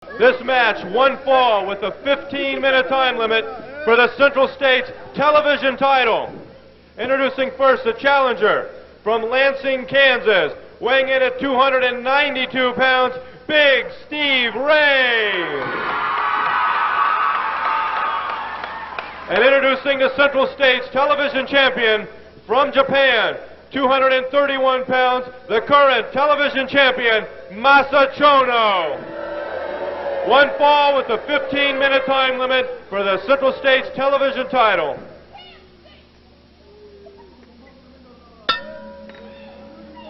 This match, one fall with a 15-minute time limit for the Central States television title. Introducing first the challenger from Lansing, Kansas, weighing in at 292 pounds, Big Steve Ray. And introducing the Central States television champion from Japan, 231 pounds, the current television champion, Masa Chono. One fall with a 15-minute time limit for the Central States television title.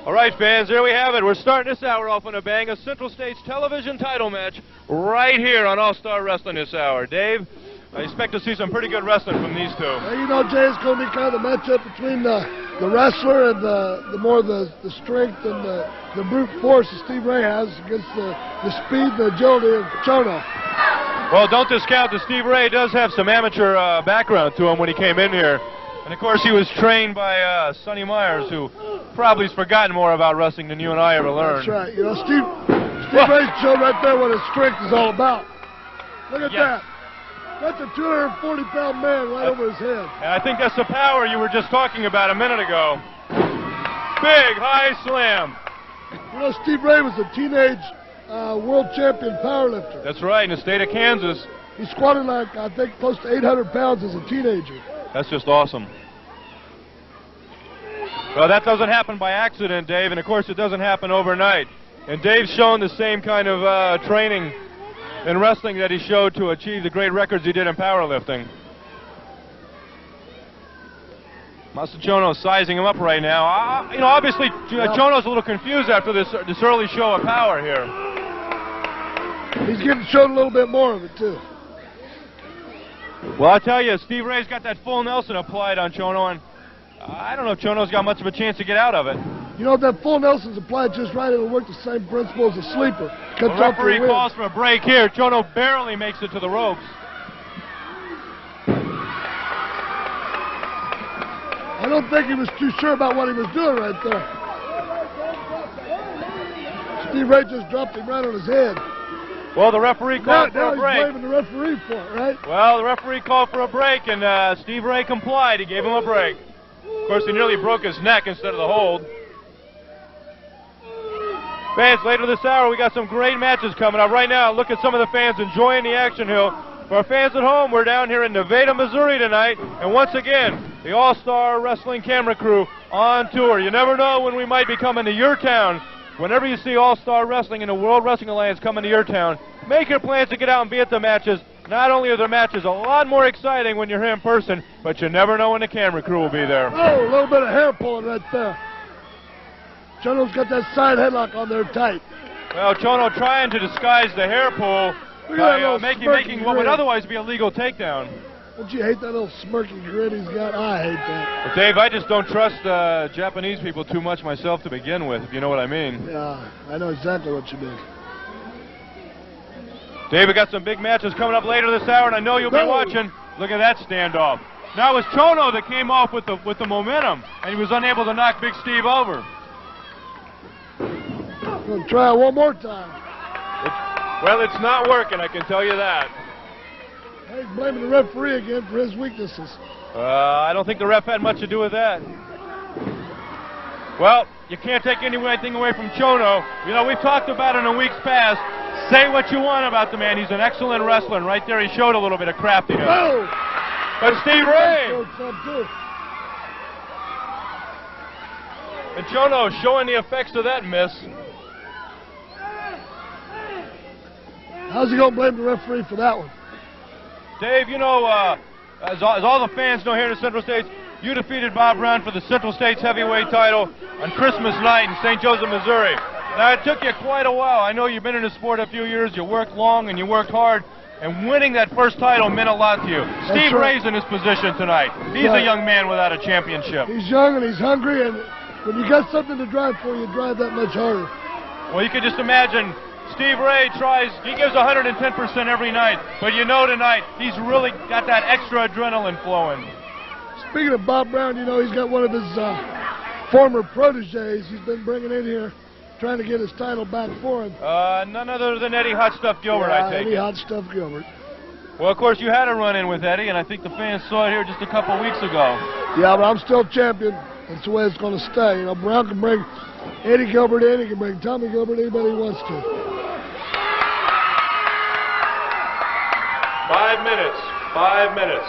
All right, fans, there we have it. We're starting this hour off on a bang. A Central States television title match right here on All-Star Wrestling this hour. Dave, I expect to see some pretty good wrestling from these two. Well, you know, Jay, it's going to be kind of the matchup between the wrestler and the strength and the brute force that Steve Ray has against the speed and the agility of Chono. Well, don't discount that Steve Ray does have some amateur background to him when he came in here. And, of course, he was trained by Sonny Myers, who probably has forgotten more about wrestling than you and I ever learned. That's right. You know, Steve Ray showed right there what his strength is all about. Look at that. That's a 240-pound man right over his head. And I think that's the power you were just talking about a minute ago. Big high slam. You know, Steve Ray was a teenage world champion powerlifter. That's right, in the state of Kansas. He squatted like, I think, close to 800 pounds as a teenager. That's just awesome. Well, that doesn't happen by accident, Dave, and of course it doesn't happen overnight. And Dave's shown the same kind of training in wrestling that he showed to achieve the great records he did in powerlifting. Masa Chono sizing him up right now. You know, obviously Chono's a little confused after this early show of power here. He's getting shown a little bit more of it too. Well, I tell you, Steve Ray's got that full Nelson applied on Chono, and I don't know if Chono's got much of a chance to get out of it. You know, if that full Nelson's applied just right, it'll work the same principle as a sleeper. The referee calls for a break here. Chono barely makes it to the ropes. I don't think he was too sure about what he was doing right there. Steve Ray just dropped him right on his head. Well, the referee called for a break. Now he's blaming the referee for it, right? Well, the referee called for a break, and Steve Ray complied. He gave him a break. Of course, he nearly broke his neck instead of the hold. Fans, later this hour, we got some great matches coming up. Right now, look at some of the fans enjoying the action here. For our fans at home, we're down here in Nevada, Missouri tonight. And once again, the All-Star Wrestling camera crew on tour. You never know when we might be coming to your town. Whenever you see All-Star Wrestling and the World Wrestling Alliance coming to your town, make your plans to get out and be at the matches. Not only are the matches a lot more exciting when you're here in person, but you never know when the camera crew will be there. Oh, a little bit of hair pulling right there. Chono's got that side headlock on there tight. Well, Chono trying to disguise the hair pull by making what would otherwise be a legal takedown. Don't you hate that little smirky grin he's got? I hate that. Well, Dave, I just don't trust Japanese people too much myself to begin with, if you know what I mean. Yeah, I know exactly what you mean. Dave, we got some big matches coming up later this hour, and I know you'll be watching. Look at that standoff. Now it was Chono that came off with the momentum, and he was unable to knock Big Steve over. I'm going to try it one more time. Well, it's not working, I can tell you that. He's blaming the referee again for his weaknesses. I don't think the ref had much to do with that. Well, you can't take anything away from Chono. You know, we've talked about it in weeks past. Say what you want about the man. He's an excellent wrestler, and right there he showed a little bit of craftiness. Oh! But Steve Ray! And Chono showing the effects of that miss. How's he going to blame the referee for that one? Dave, you know, as all the fans know here in the Central States, you defeated Bob Brown for the Central States heavyweight title on Christmas night in St. Joseph, Missouri. Now, it took you quite a while. I know you've been in the sport a few years. You worked long and you worked hard. And winning that first title meant a lot to you. Steve Ray's in his position tonight. He's a young man without a championship. He's young and he's hungry, and when you got something to drive for, you drive that much harder. Well, you could just imagine Steve Ray he gives 110% every night, but you know tonight he's really got that extra adrenaline flowing. Speaking of Bob Brown, you know, he's got one of his former proteges he's been bringing in here trying to get his title back for him. None other than Eddie Hot Stuff Gilbert, I take Eddie it. Hot Stuff Gilbert. Well, of course, you had a run-in with Eddie, and I think the fans saw it here just a couple weeks ago. Yeah, but I'm still champion. That's the way it's going to stay. You know, Brown can bring Eddie Gilbert in. He can bring Tommy Gilbert, anybody he wants to. 5 minutes. 5 minutes.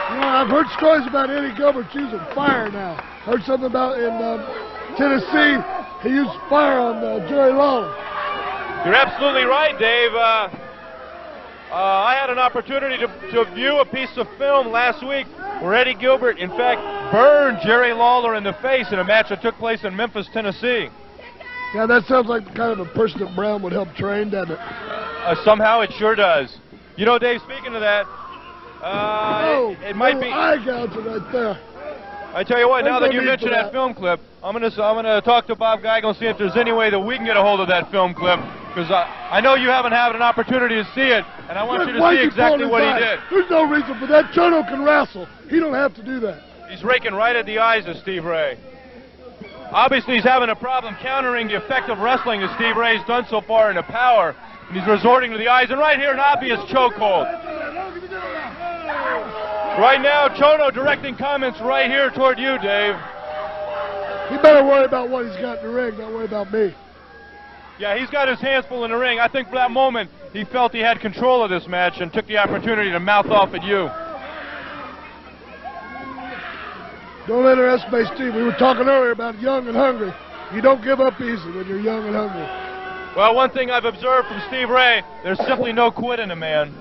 You know, I've heard stories about Eddie Gilbert using fire now. Heard something about in Tennessee, he used fire on Jerry Lawler. You're absolutely right, Dave. I had an opportunity to view a piece of film last week where Eddie Gilbert, in fact, burned Jerry Lawler in the face in a match that took place in Memphis, Tennessee. Yeah, that sounds like the kind of a person that Brown would help train, doesn't it? Somehow it sure does. You know, Dave, speaking of that, it might be eye gouger right there. I tell you what, now that you need mentioned for that film clip, I'm gonna talk to Bob Geigel and see if there's any way that we can get a hold of that film clip, because I know you haven't had an opportunity to see it, and I want you to see exactly what he did. There's no reason for that. Chono can wrestle. He don't have to do that. He's raking right at the eyes of Steve Ray. Obviously, he's having a problem countering the effective wrestling that Steve Ray's done so far in the power, and he's resorting to the eyes, and right here, an obvious chokehold. Right now, Chono directing comments right here toward you, Dave. He better worry about what he's got in the ring, not worry about me. Yeah, he's got his hands full in the ring. I think for that moment, he felt he had control of this match and took the opportunity to mouth off at you. Don't underestimate Steve. We were talking earlier about young and hungry. You don't give up easy when you're young and hungry. Well, one thing I've observed from Steve Ray, there's simply no quit in a man.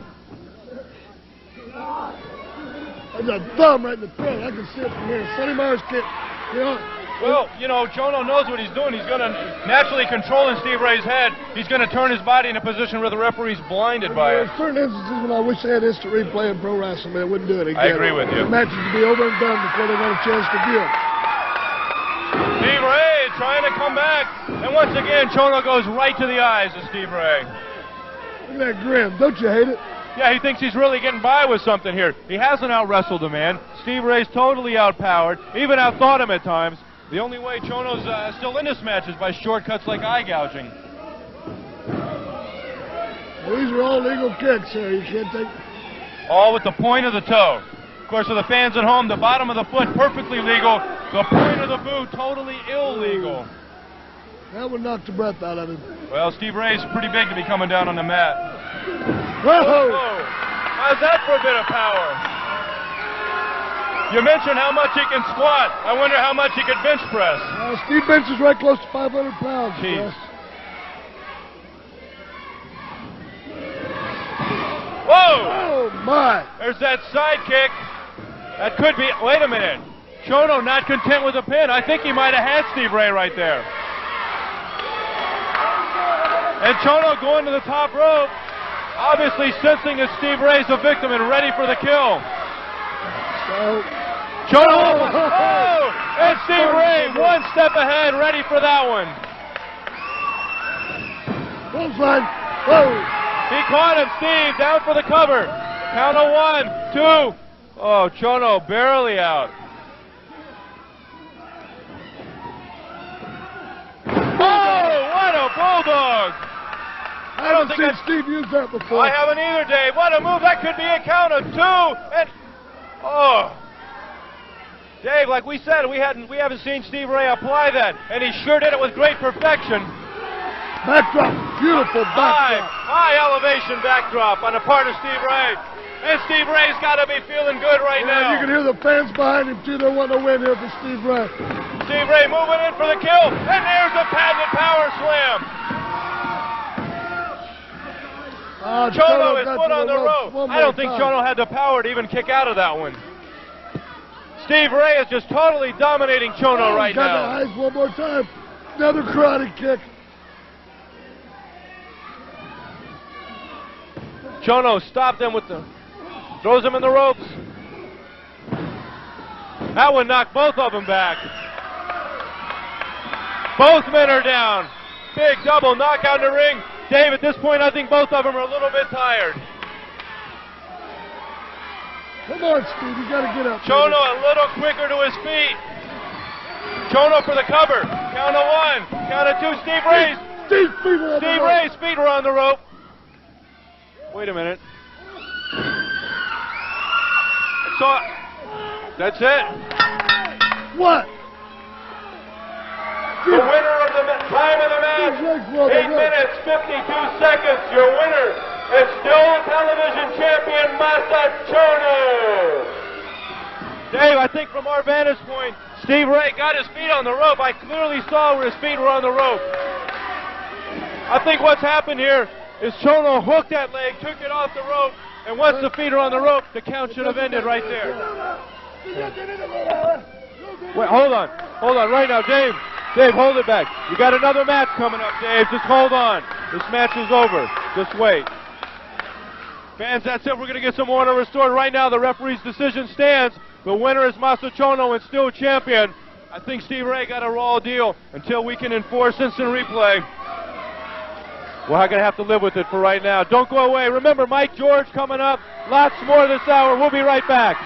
There's a thumb right in the throat. I can see it from here. Sonny Myers can't, you know. Well, you know, Chono knows what he's doing. He's going to naturally control in Steve Ray's head. He's going to turn his body in a position where the referee's blinded by it. There's certain instances when I wish they had instant replay in pro wrestling, but it wouldn't do it again. I agree with you. The matches would be over and done before they got a chance to view it. Steve Ray trying to come back. And once again, Chono goes right to the eyes of Steve Ray. Look at that grin. Don't you hate it? Yeah, he thinks he's really getting by with something here. He hasn't out-wrestled a man. Steve Ray's totally outpowered, even outthought him at times. The only way Chono's still in this match is by shortcuts like eye gouging. Well, these are all legal kicks here. You can't take... All with the point of the toe. Of course, for the fans at home, the bottom of the foot perfectly legal. The point of the boot totally illegal. That would knock the breath out of him. Well, Steve Ray's pretty big to be coming down on the mat. Whoa! Whoa. How's that for a bit of power? You mentioned how much he can squat. I wonder how much he could bench press. Steve benches right close to 500 pounds. Jeez. Yes. Whoa! Oh, my. There's that side kick. That could be... Wait a minute. Chono not content with a pin. I think he might have had Steve Ray right there. And Chono going to the top rope, obviously sensing that Steve Ray's a victim and ready for the kill. Chono, oh, and Steve Ray one step ahead, ready for that one. Bullseye. Whoa. He caught him, Steve, down for the cover. Count of 1, 2. Oh, Chono barely out. Oh, what a bulldog. I haven't seen Steve use that before. I haven't either, Dave. What a move. That could be a count of 2. And oh. Dave, like we said, we haven't seen Steve Ray apply that, and he sure did it with great perfection. Backdrop. Beautiful backdrop. High elevation backdrop on the part of Steve Ray. And Steve Ray's got to be feeling good right now. You can hear the fans behind him, too. They want to win here for Steve Ray. Steve Ray moving in for the kill, and there's a patented power slam. Chono is put on the rope. I don't think Chono had the power to even kick out of that one. Steve Ray is just totally dominating Chono right now. Got the eyes one more time. Another karate kick. Chono stopped him with the... Throws him in the ropes. That one knocked both of them back. Both men are down. Big double knockout in the ring. Dave, at this point, I think both of them are a little bit tired. Come on, Steve, you got to get up. Chono a little quicker to his feet. Chono for the cover. Count of one. Count of two. Steve Ray's. Steve Ray's feet were on the rope. Wait a minute. That's it. What? The winner of the time of the match, 8 minutes, 52 seconds. Your winner is still television champion, Masa Chono. Dave, I think from our vantage point, Steve Ray got his feet on the rope. I clearly saw where his feet were on the rope. I think what's happened here is Chono hooked that leg, took it off the rope, and once the feet are on the rope, the count should have ended right there. Wait, hold on, right now, Dave, hold it back. You got another match coming up, Dave. Just hold on. This match is over. Just wait. Fans, that's it. We're going to get some order restored. Right now, the referee's decision stands. The winner is Masa Chono and still champion. I think Steve Ray got a raw deal until we can enforce instant replay. We're going to have to live with it for right now. Don't go away. Remember, Mike George coming up. Lots more this hour. We'll be right back.